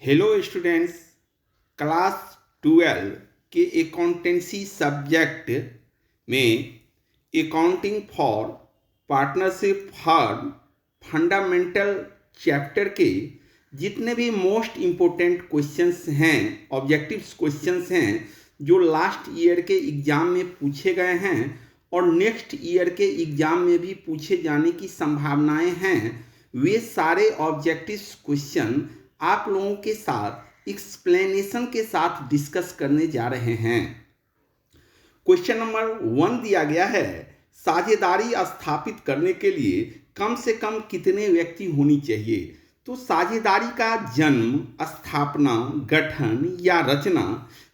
Hello students, class 12 के accountancy subject में accounting for partnership firm fundamental chapter के जितने भी मोस्ट इम्पोर्टेंट क्वेश्चंस हैं, ऑब्जेक्टिव्स क्वेश्चंस हैं जो लास्ट ईयर के एग्ज़ाम में पूछे गए हैं और नेक्स्ट ईयर के एग्ज़ाम में भी पूछे जाने की संभावनाएं हैं, वे सारे ऑब्जेक्टिव्स क्वेश्चन आप लोगों के साथ एक्सप्लेनेशन के साथ डिस्कस करने जा रहे हैं। क्वेश्चन नंबर 1 दिया गया है, साझेदारी स्थापित करने के लिए कम से कम कितने व्यक्ति होनी चाहिए। तो साझेदारी का जन्म, स्थापना, गठन या रचना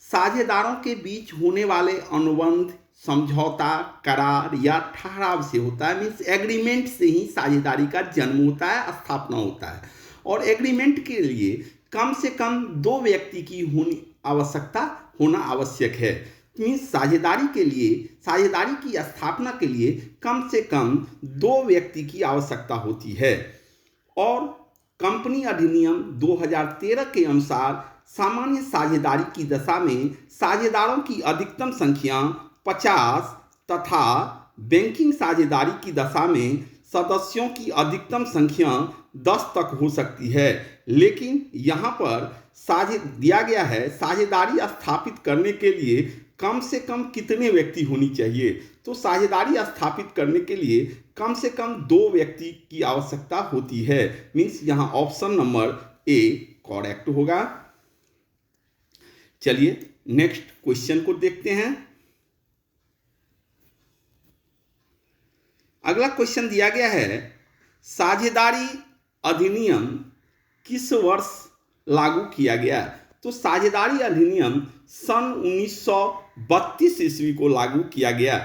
साझेदारों के बीच होने वाले अनुबंध, समझौता, करार या ठहराव से होता है। मीन्स एग्रीमेंट से ही साझेदारी का जन्म होता है, स्थापना होता है। और एग्रीमेंट के लिए कम से कम 2 व्यक्ति की होना आवश्यक है। मीन्स साझेदारी के लिए, साझेदारी की स्थापना के लिए कम से कम 2 व्यक्ति की आवश्यकता होती है। और कंपनी अधिनियम 2013 के अनुसार सामान्य साझेदारी की दशा में साझेदारों की अधिकतम संख्या 50 तथा बैंकिंग साझेदारी की दशा में सदस्यों की अधिकतम संख्या 10 तक हो सकती है। लेकिन यहाँ पर दिया गया है साझेदारी स्थापित करने के लिए कम से कम कितने व्यक्ति होनी चाहिए। तो साझेदारी स्थापित करने के लिए कम से कम 2 व्यक्ति की आवश्यकता होती है। मीन्स यहाँ ऑप्शन नंबर ए करेक्ट होगा। चलिए नेक्स्ट क्वेश्चन को देखते हैं। अगला क्वेश्चन दिया गया है, साझेदारी अधिनियम किस वर्ष लागू किया गया। तो साझेदारी अधिनियम सन 1932 ईस्वी को लागू किया गया।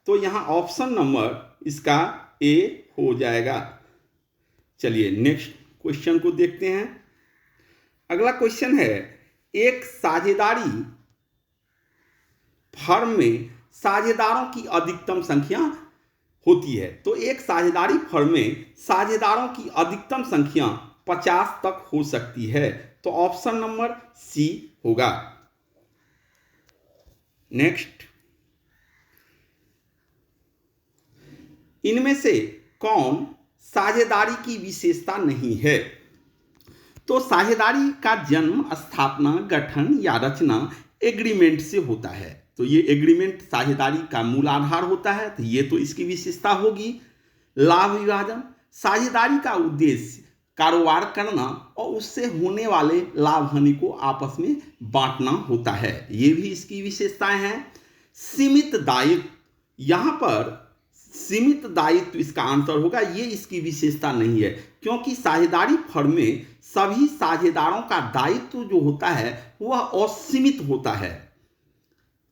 तो यहाँ ऑप्शन नंबर इसका ए हो जाएगा। चलिए नेक्स्ट क्वेश्चन को देखते हैं। अगला क्वेश्चन है, एक साझेदारी फर्म में साझेदारों की अधिकतम संख्या होती है। तो एक साझेदारी फर्म में साझेदारों की अधिकतम संख्या 50 तक हो सकती है। तो ऑप्शन नंबर सी होगा। नेक्स्ट, इनमें से कौन साझेदारी की विशेषता नहीं है। तो साझेदारी का जन्म, स्थापना, गठन या रचना एग्रीमेंट से होता है। तो ये एग्रीमेंट साझेदारी का मूल आधार होता है। तो ये तो इसकी विशेषता होगी। लाभ विभाजन, साझेदारी का उद्देश्य कारोबार करना और उससे होने वाले लाभ हानि को आपस में बांटना होता है। ये भी इसकी विशेषताएं हैं। सीमित दायित्व, यहाँ पर सीमित दायित्व इसका आंसर होगा। ये इसकी विशेषता नहीं है, क्योंकि साझेदारी फर्म में सभी साझेदारों का दायित्व जो होता है वह असीमित होता है।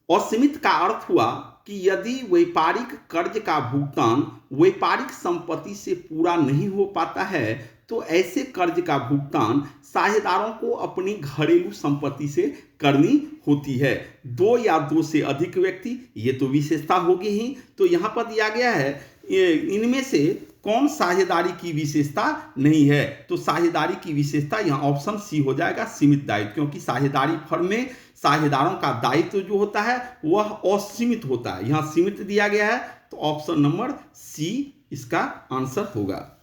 असीमित का अर्थ हुआ कि यदि व्यापारिक कर्ज का भुगतान व्यापारिक संपत्ति से पूरा नहीं हो पाता है तो ऐसे कर्ज का भुगतान साझेदारों को अपनी घरेलू संपत्ति से करनी होती है। 2 या 2 से अधिक व्यक्ति, ये तो विशेषता होगी ही। तो यहाँ पर दिया गया है इनमें से कौन साझेदारी की विशेषता नहीं है। तो साझेदारी की विशेषता यहाँ ऑप्शन सी हो जाएगा, सीमित दायित्व। क्योंकि साझेदारी फर्म में साझेदारों का दायित्व जो होता है वह असीमित होता है। यहाँ सीमित दिया गया है, तो ऑप्शन नंबर सी इसका आंसर होगा।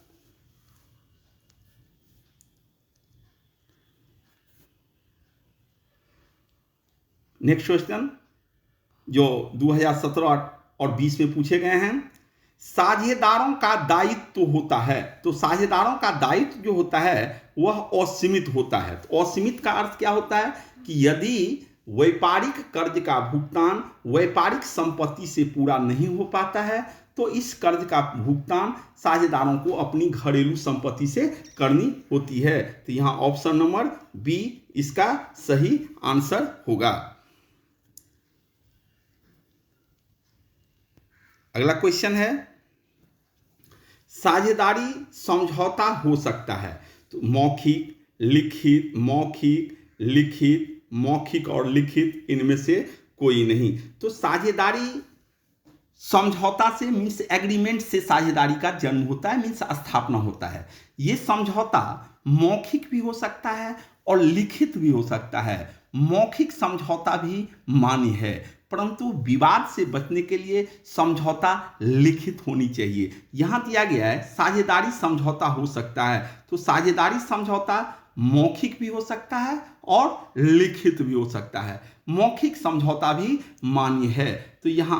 नेक्स्ट क्वेश्चन जो 2017 और 20 में पूछे गए हैं, साझेदारों का दायित्व होता है। तो साझेदारों का दायित्व जो होता है वह असीमित होता है। तो असीमित का अर्थ क्या होता है कि यदि व्यापारिक कर्ज का भुगतान व्यापारिक संपत्ति से पूरा नहीं हो पाता है तो इस कर्ज का भुगतान साझेदारों को अपनी घरेलू संपत्ति से करनी होती है। तो यहाँ ऑप्शन नंबर बी इसका सही आंसर होगा। अगला क्वेश्चन है, साझेदारी समझौता हो सकता है। तो मौखिक, लिखित, मौखिक, लिखित, मौखिक और लिखित, इनमें से कोई नहीं। तो साझेदारी समझौता से मीन्स एग्रीमेंट से साझेदारी का जन्म होता है, मीन्स स्थापना होता है। ये समझौता मौखिक भी हो सकता है और लिखित भी हो सकता है। मौखिक समझौता भी मान्य है, परंतु विवाद से बचने के लिए समझौता लिखित होनी चाहिए। यहां दिया गया है साझेदारी समझौता हो सकता है, तो साझेदारी समझौता मौखिक भी हो सकता है और लिखित भी हो सकता है। मौखिक समझौता भी मान्य है, तो यहां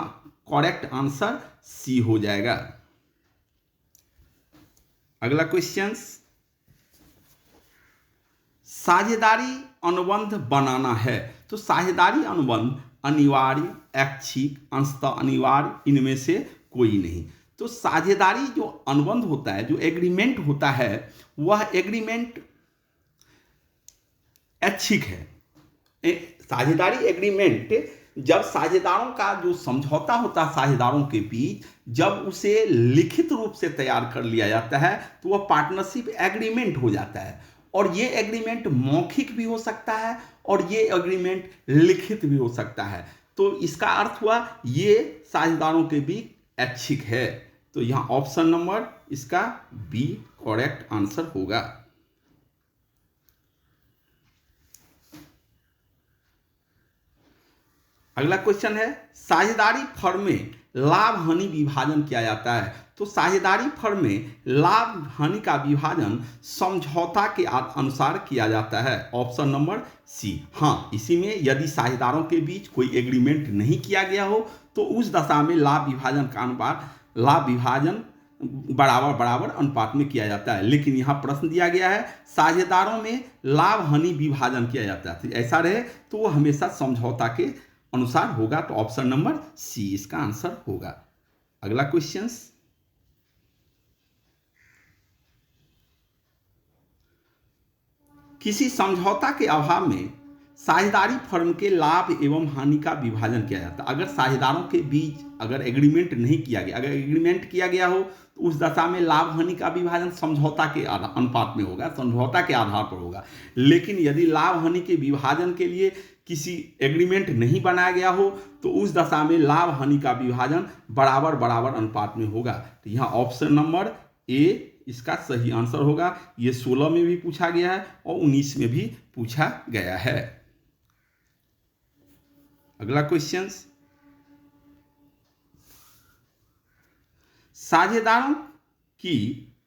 करेक्ट आंसर सी हो जाएगा। अगला क्वेश्चन, साझेदारी अनुबंध बनाना है, तो साझेदारी अनुबंध अनिवार्य, ऐच्छिक, अंशतः अनिवार्य, इनमें से कोई नहीं। तो साझेदारी जो अनुबंध होता है, जो एग्रीमेंट होता है, वह एग्रीमेंट ऐच्छिक है। साझेदारी एग्रीमेंट जब साझेदारों का जो समझौता होता है साझेदारों के बीच, जब उसे लिखित रूप से तैयार कर लिया जाता है तो वह पार्टनरशिप एग्रीमेंट हो जाता है। और ये एग्रीमेंट मौखिक भी हो सकता है और ये एग्रीमेंट लिखित भी हो सकता है। तो इसका अर्थ हुआ ये साझेदारों के बीच ऐच्छिक है। तो यहां ऑप्शन नंबर इसका बी करेक्ट आंसर होगा। अगला क्वेश्चन है, साझेदारी फर्म में लाभ हानि विभाजन किया जाता है, तो साझेदारी फर्म में लाभ हानि का विभाजन समझौता के अनुसार किया जाता है। Option number C. हाँ, इसी में यदि साझेदारों के बीच कोई एग्रीमेंट नहीं किया गया हो तो उस दशा में लाभ विभाजन का अनुपात, लाभ विभाजन बराबर बराबर अनुपात में किया जाता है। लेकिन यहाँ प्रश्न दिया गया है साझेदारों में लाभ हानि विभाजन किया जाता है, ऐसा रहे तो वो हमेशा समझौता के अनुसार होगा, तो ऑप्शन नंबर सी इसका आंसर होगा। अगला क्वेश्चन, किसी समझौता के अभाव में साझेदारी फर्म के लाभ एवं हानि का विभाजन किया जाता है। अगर साझेदारों के बीच अगर एग्रीमेंट नहीं किया गया, अगर एग्रीमेंट किया गया हो तो उस दशा में लाभ हानि का विभाजन समझौता के अनुपात में होगा, समझौता के आधार पर होगा। लेकिन यदि लाभ हानि के विभाजन के लिए किसी एग्रीमेंट नहीं बनाया गया हो तो उस दशा में लाभ हानि का विभाजन बराबर बराबर अनुपात में होगा। तो यहाँ ऑप्शन नंबर ए इसका सही आंसर होगा। ये 16 में भी पूछा गया है और 19 में भी पूछा गया है। अगला क्वेश्चन, साझेदारों की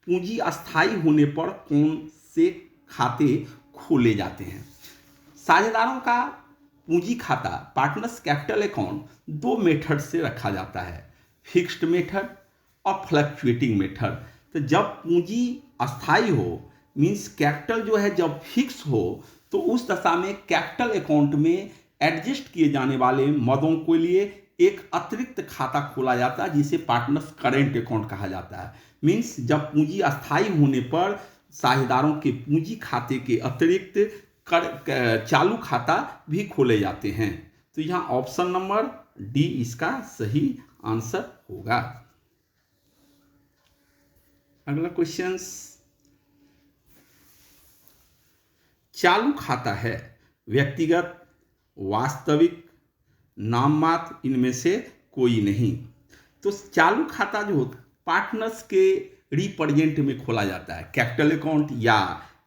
पूंजी अस्थायी होने पर कौन से खाते खोले जाते हैं? साझेदारों का पूंजी खाता, पार्टनर्स कैपिटल अकाउंट, दो मेथड से रखा जाता है, फिक्स्ड मेथड और फ्लक्चुएटिंग मेथड। तो जब पूंजी अस्थायी हो मीन्स कैपिटल जो है जब फिक्स हो तो उस दशा में कैपिटल अकाउंट में एडजस्ट किए जाने वाले मदों के लिए एक अतिरिक्त खाता खोला जाता है जिसे पार्टनर्स करेंट अकाउंट कहा जाता है। मीन्स जब पूंजी अस्थायी होने पर साझेदारों के पूंजी खाते के अतिरिक्त चालू खाता भी खोले जाते हैं। तो यहाँ ऑप्शन नंबर डी इसका सही आंसर होगा। अगला क्वेश्चन, चालू खाता है व्यक्तिगत, वास्तविक, नाममात्र, इनमें से कोई नहीं। तो चालू खाता जो होता है पार्टनर्स के रिप्रेजेंट में खोला जाता है। कैपिटल अकाउंट या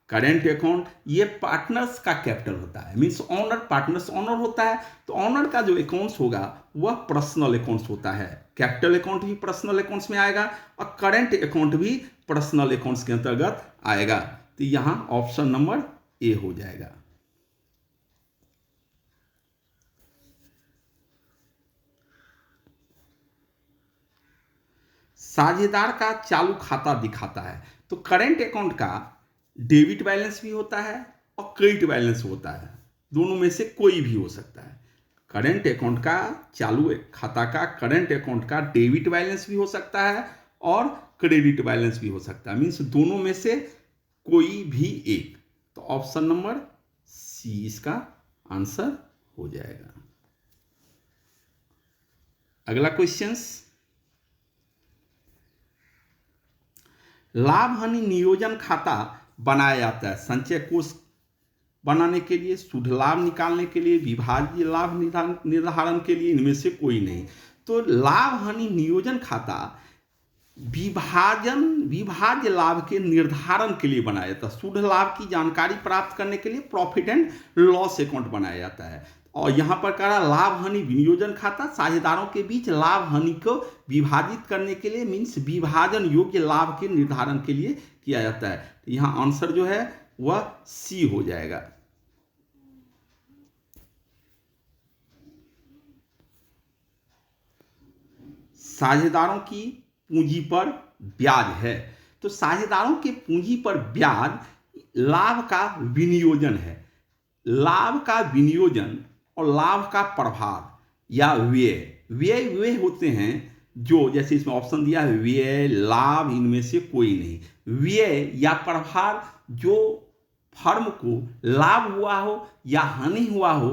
करेंट अकाउंट ये पार्टनर्स का कैपिटल होता है, मीन्स ऑनर, पार्टनर्स ऑनर होता है तो ऑनर का जो अकाउंट्स होगा वह पर्सनल अकाउंट्स होता है। कैपिटल अकाउंट भी पर्सनल अकाउंट्स में आएगा और करेंट अकाउंट भी पर्सनल अकाउंट्स के अंतर्गत आएगा। तो यहाँ ऑप्शन नंबर ए हो जाएगा। साझेदार का चालू खाता दिखाता है, तो करेंट अकाउंट का डेबिट बैलेंस भी होता है और क्रेडिट बैलेंस होता है, दोनों में से कोई भी हो सकता है। करेंट अकाउंट का, चालू खाता का करेंट अकाउंट का डेबिट बैलेंस भी हो सकता है और क्रेडिट बैलेंस भी हो सकता है, मीन्स दोनों में से कोई भी एक। तो ऑप्शन नंबर सी इसका आंसर हो जाएगा। अगला क्वेश्चन, लाभ हानि नियोजन खाता बनाया जाता है संचय कोष बनाने के लिए, शुद्ध लाभ निकालने के लिए, विभाज्य लाभ निर्धारण के लिए, इनमें से कोई नहीं। तो लाभ हानि नियोजन खाता विभाज्य लाभ के निर्धारण के लिए बनाया जाता है। शुद्ध लाभ की जानकारी प्राप्त करने के लिए प्रॉफिट एंड लॉस अकाउंट बनाया जाता है। और यहाँ पर कह रहा लाभ हानि विनियोजन खाता साझेदारों के बीच लाभ हानि को विभाजित करने के लिए, मीन्स विभाजन योग्य लाभ के निर्धारण के लिए किया जाता है। तो यहाँ आंसर जो है वह सी हो जाएगा। साझेदारों की पूंजी पर ब्याज है, तो साझेदारों के पूंजी पर ब्याज लाभ का विनियोजन है। लाभ का विनियोजन और लाभ का प्रभाव या व्यय वे होते हैं जो, जैसे इसमें ऑप्शन दिया है व्यय लाभ, इनमें से कोई नहीं। व्यय या प्रभाव जो फर्म को लाभ हुआ हो या हानि हुआ हो,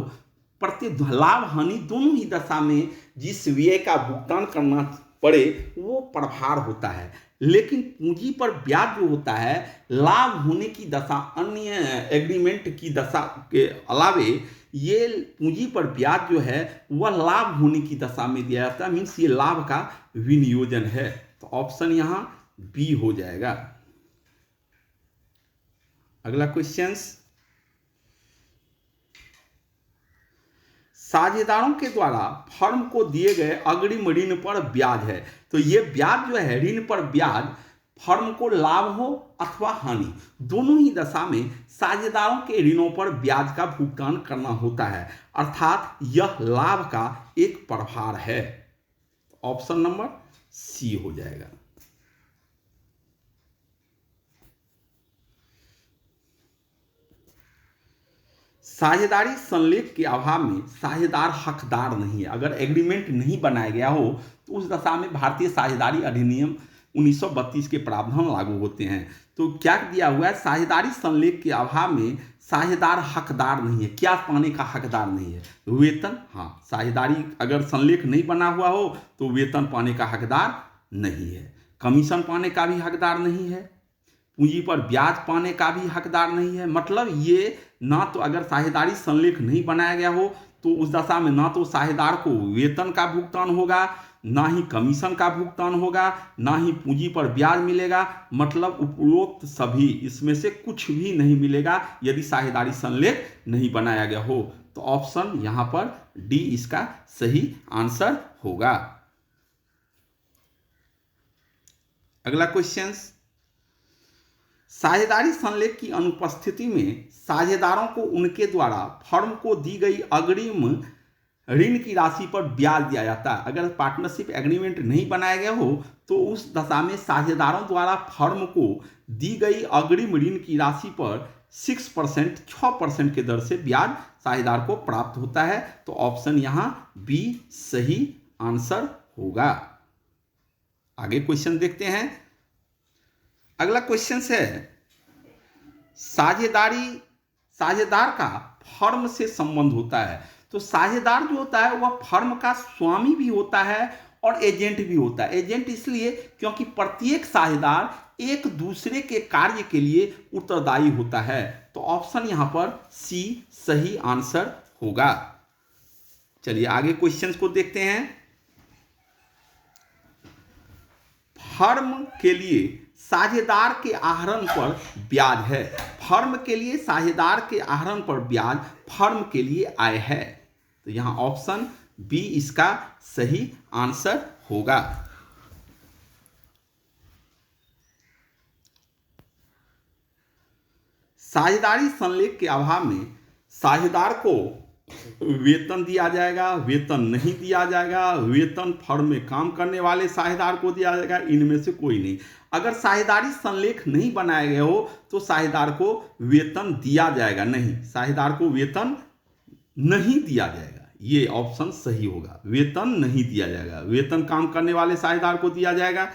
प्रत्येक लाभ हानि दोनों ही दशा में जिस व्यय का भुगतान करना पड़े वो प्रभार होता है। लेकिन पूंजी पर ब्याज जो होता है लाभ होने की दशा, अन्य एग्रीमेंट की दशा के अलावे ये पूंजी पर ब्याज जो है वह लाभ होने की दशा में दिया जाता है, मीन्स ये लाभ का विनियोजन है। तो ऑप्शन यहां बी हो जाएगा। अगला क्वेश्चन, साझेदारों के द्वारा फर्म को दिए गए अग्रिम ऋण पर ब्याज है। तो ये ब्याज जो है, ऋण पर ब्याज, फर्म को लाभ हो अथवा हानि दोनों ही दशा में साझेदारों के ऋणों पर ब्याज का भुगतान करना होता है, अर्थात यह लाभ का एक प्रभार है। ऑप्शन नंबर सी हो जाएगा। साझेदारी संलेख के अभाव में साझेदार हकदार नहीं है। अगर एग्रीमेंट नहीं बनाया गया हो तो उस दशा में भारतीय साझेदारी अधिनियम 1932 के प्रावधान लागू होते हैं। तो क्या दिया हुआ है, साझेदारी संलेख के अभाव में साझेदार हकदार नहीं है। क्या पाने का हकदार नहीं है? वेतन, हाँ, साझेदारी अगर संलेख नहीं बना हुआ हो तो वेतन पाने का हकदार नहीं है, कमीशन पाने का भी हकदार नहीं है, पूंजी पर ब्याज पाने का भी हकदार नहीं है। मतलब ये ना तो, अगर साझेदारी संलेख नहीं बनाया गया हो तो उस दशा में ना तो साझेदार को वेतन का भुगतान होगा, ना ही कमीशन का भुगतान होगा, ना ही पूंजी पर ब्याज मिलेगा। मतलब उपरोक्त सभी इसमें से कुछ भी नहीं मिलेगा यदि साझेदारी संलेख नहीं बनाया गया हो। तो ऑप्शन यहां पर डी इसका सही आंसर होगा। अगला क्वेश्चन, साझेदारी संलेख की अनुपस्थिति में साझेदारों को उनके द्वारा फर्म को दी गई अग्रिम ऋण की राशि पर ब्याज दिया जाता है। अगर पार्टनरशिप एग्रीमेंट नहीं बनाया गया हो तो उस दशा में साझेदारों द्वारा फर्म को दी गई अग्रिम ऋण की राशि पर 6% के दर से ब्याज साझेदार को प्राप्त होता है। तो ऑप्शन यहां बी सही आंसर होगा। आगे क्वेश्चन देखते हैं। अगला क्वेश्चन है, साझेदार का फर्म से संबंध होता है। तो साझेदार जो होता है वह फर्म का स्वामी भी होता है और एजेंट भी होता है। एजेंट इसलिए क्योंकि प्रत्येक साझेदार एक दूसरे के कार्य के लिए उत्तरदायी होता है। तो ऑप्शन यहां पर सी सही आंसर होगा। चलिए आगे क्वेश्चंस को देखते हैं। फर्म के लिए साझेदार के आहरण पर ब्याज है। फर्म के लिए साझेदार के आहरण पर ब्याज फर्म के लिए आय है। तो यहां ऑप्शन बी इसका सही आंसर होगा। साझेदारी संलेख के अभाव में साझेदार को वेतन दिया जाएगा, वेतन नहीं दिया जाएगा, वेतन फर्म में काम करने वाले साझेदार को दिया जाएगा, इनमें से कोई नहीं। अगर साझेदारी संलेख नहीं बनाया गया हो तो साझेदार को वेतन दिया जाएगा नहीं, साझेदार को वेतन नहीं दिया जाएगा। ये ऑप्शन सही होगा, वेतन नहीं दिया जाएगा, वेतन काम करने वाले साझेदार को दिया जाएगा।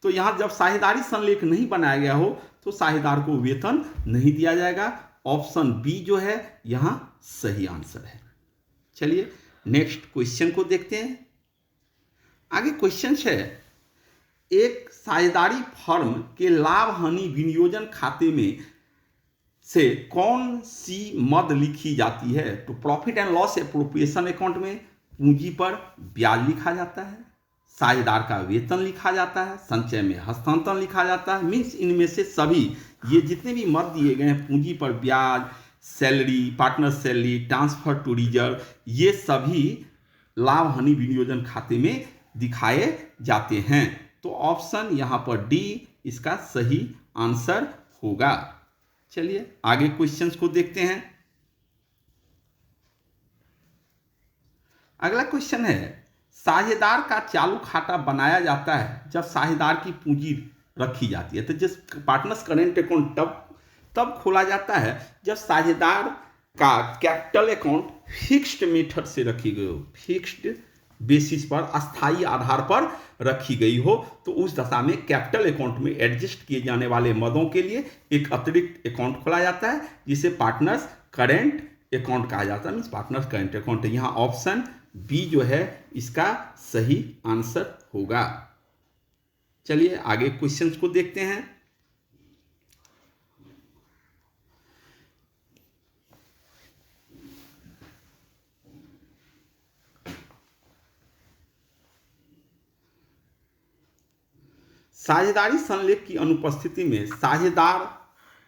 तो यहां जब साझेदारी संलेख नहीं बनाया गया हो तो साझेदार को वेतन नहीं दिया जाएगा। ऑप्शन बी जो है यहां सही आंसर है। चलिए नेक्स्ट क्वेश्चन को देखते हैं। आगे क्वेश्चन है, एक साझेदारी फर्म के लाभ हानि विनियोजन खाते में से कौन सी मद लिखी जाती है? तो profit and loss appropriation account में पूंजी पर ब्याज लिखा जाता है, साझेदार का वेतन लिखा जाता है, संचय में हस्तांतरण लिखा जाता है। मीन्स इनमें से सभी ये जितने भी मत दिए गए हैं, पूंजी पर ब्याज, salary, partner salary, transfer to reserve, ये सभी लाभ हानि विनियोजन खाते में दिखाए जाते हैं। तो ऑप्शन यहाँ पर डी इसका सही आंसर होगा। चलिए आगे क्वेश्चंस को देखते हैं। अगला क्वेश्चन है, साझेदार का चालू खाता बनाया जाता है जब साझेदार की पूंजी रखी जाती है। तो जिस पार्टनर्स करेंट अकाउंट तब खोला जाता है जब साझेदार का कैपिटल अकाउंट फिक्स्ड मेथड से रखी गई हो, फिक्स्ड बेसिस पर, अस्थायी आधार पर रखी गई हो। तो उस दशा में कैपिटल अकाउंट में एडजस्ट किए जाने वाले मदों के लिए एक अतिरिक्त अकाउंट खोला जाता है जिसे पार्टनर्स करेंट अकाउंट कहा जाता है। Means partners current account. यहाँ ऑप्शन बी जो है इसका सही आंसर होगा। चलिए आगे क्वेश्चंस को देखते हैं। साझेदारी संलेख की अनुपस्थिति में साझेदार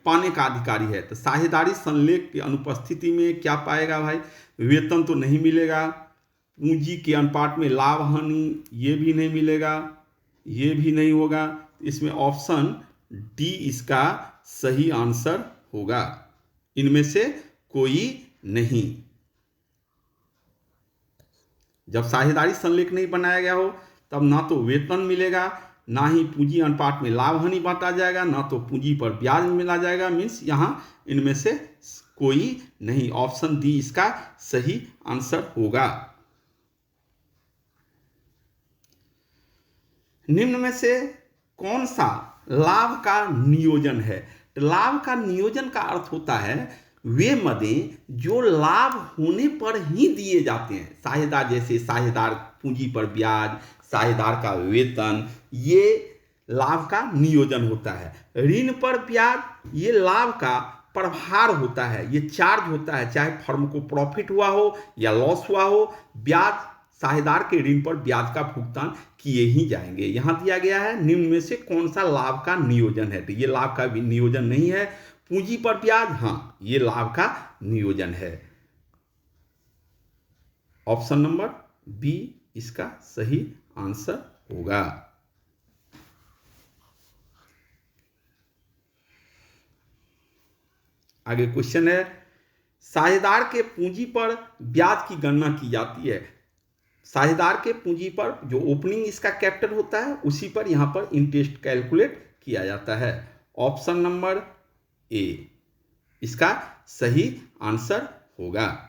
पाने का अधिकारी है। तो साझेदारी संलेख की अनुपस्थिति में क्या पाएगा भाई? वेतन तो नहीं मिलेगा, पूंजी के अनुपात में लाभ हानि ये भी नहीं मिलेगा, ये भी नहीं होगा। इसमें ऑप्शन डी इसका सही आंसर होगा, इनमें से कोई नहीं। जब साझेदारी संलेख नहीं बनाया गया हो तब ना तो वेतन मिलेगा, ना ही पूंजी अनुपात में लाभ हानि बांटा जाएगा, ना तो पूंजी पर ब्याज मिला जाएगा। मीन्स यहाँ इनमें से कोई नहीं। ऑप्शन डी इसका सही आंसर होगा। निम्न में से कौन सा लाभ का नियोजन है? तो लाभ का नियोजन का अर्थ होता है वे मदें जो लाभ होने पर ही दिए जाते हैं। साझेदार, जैसे साझेदार पूंजी पर ब्याज, साझेदार का वेतन, ये लाभ का नियोजन होता है। ऋण पर ब्याज ये लाभ का प्रभार होता है, ये चार्ज होता है, चाहे फर्म को प्रॉफिट हुआ हो या लॉस हुआ हो, ब्याज साझेदार के ऋण पर ब्याज का भुगतान किए ही जाएंगे। यहां दिया गया है निम्न में से कौन सा लाभ का नियोजन है? तो ये लाभ का नियोजन नहीं है। पूंजी पर ब्याज, हाँ ये लाभ का नियोजन है। ऑप्शन नंबर बी इसका सही आंसर होगा। आगे क्वेश्चन है, साझेदार के पूंजी पर ब्याज की गणना की जाती है। साझेदार के पूंजी पर जो ओपनिंग इसका कैपिटल होता है उसी पर यहां पर इंटरेस्ट कैलकुलेट किया जाता है। ऑप्शन नंबर ए इसका सही आंसर होगा।